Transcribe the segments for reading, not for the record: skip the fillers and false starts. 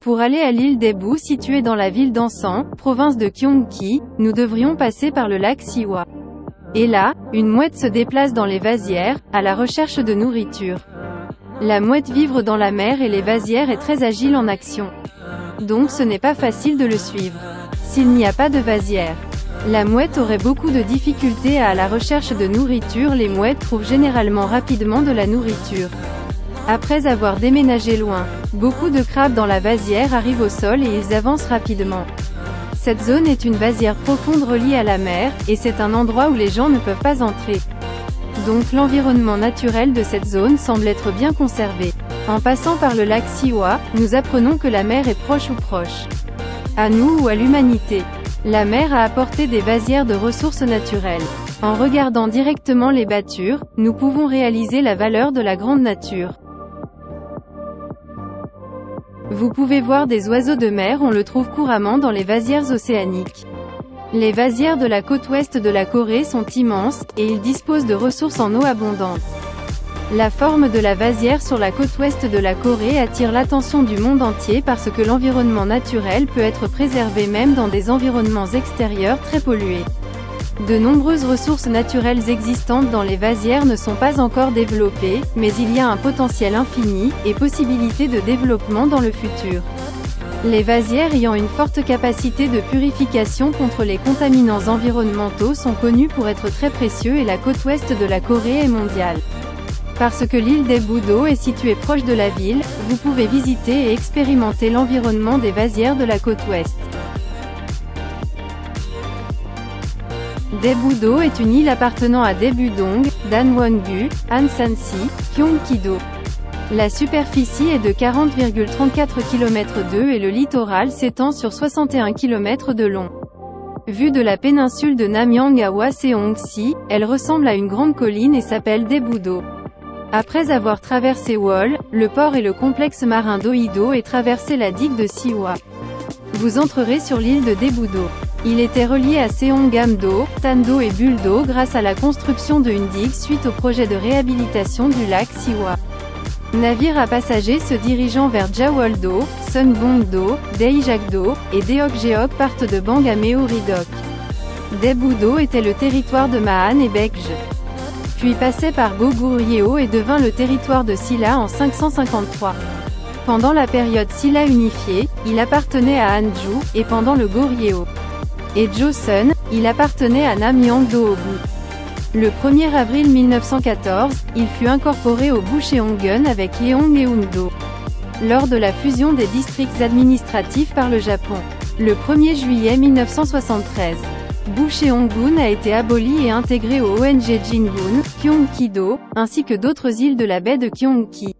Pour aller à l'île d'Ebu située dans la ville d'Ansan, province de Gyeonggi, nous devrions passer par le lac Siwa. Et là, une mouette se déplace dans les vasières, à la recherche de nourriture. La mouette vivre dans la mer et les vasières est très agile en action. Donc ce n'est pas facile de le suivre. S'il n'y a pas de vasière, la mouette aurait beaucoup de difficultés à la recherche de nourriture. Les mouettes trouvent généralement rapidement de la nourriture. Après avoir déménagé loin, beaucoup de crabes dans la vasière arrivent au sol et ils avancent rapidement. Cette zone est une vasière profonde reliée à la mer, et c'est un endroit où les gens ne peuvent pas entrer. Donc l'environnement naturel de cette zone semble être bien conservé. En passant par le lac Siwa, nous apprenons que la mer est proche ou proche. À nous ou à l'humanité. La mer a apporté des vasières de ressources naturelles. En regardant directement les battures, nous pouvons réaliser la valeur de la grande nature. Vous pouvez voir des oiseaux de mer, on le trouve couramment dans les vasières océaniques. Les vasières de la côte ouest de la Corée sont immenses, et ils disposent de ressources en eau abondantes. La forme de la vasière sur la côte ouest de la Corée attire l'attention du monde entier parce que l'environnement naturel peut être préservé même dans des environnements extérieurs très pollués. De nombreuses ressources naturelles existantes dans les vasières ne sont pas encore développées, mais il y a un potentiel infini, et possibilité de développement dans le futur. Les vasières ayant une forte capacité de purification contre les contaminants environnementaux sont connues pour être très précieux et la côte ouest de la Corée est mondiale. Parce que l'île d'Ebu est située proche de la ville, vous pouvez visiter et expérimenter l'environnement des vasières de la côte ouest. Daebu-do est une île appartenant à Daebu-dong, Danwon-gu, Ansan-si, Gyeonggi-do. La superficie est de 40,34 km² et le littoral s'étend sur 61 km de long. Vue de la péninsule de Namyang à Hwaseong-si, elle ressemble à une grande colline et s'appelle Daebu-do. Après avoir traversé Wol, le port et le complexe marin d'Oido et traversé la digue de Siwa, vous entrerez sur l'île de Daebu-do. Il était relié à Seonggam-do, Tan-do et Bul-do grâce à la construction d'une digue suite au projet de réhabilitation du lac Siwa. Navires à passagers se dirigeant vers Jawol-do, Sunbong-do, Daejak-do, et Deokjeok partent de Bang à Meori-dok. Daebu-do était le territoire de Mahan et Baekje. Puis passait par Goguryeo et devint le territoire de Silla en 553. Pendant la période Silla unifiée, il appartenait à Hanju, et pendant le Goryeo et Joseon, il appartenait à Namyang-do-obu. Le 1er avril 1914, il fut incorporé au Bucheongun avec Yeongeum-do. Lors de la fusion des districts administratifs par le Japon. Le 1er juillet 1973. Bucheongun a été aboli et intégré au ONG Jingun, Gyeonggi-do, ainsi que d'autres îles de la baie de Gyeonggi.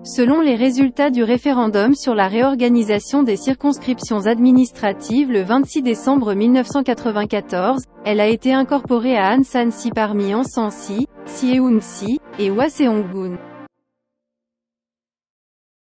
Selon les résultats du référendum sur la réorganisation des circonscriptions administratives le 26 décembre 1994, elle a été incorporée à Ansan-si parmi Ansan-si, Seeun-si, et Hwaseong-gun.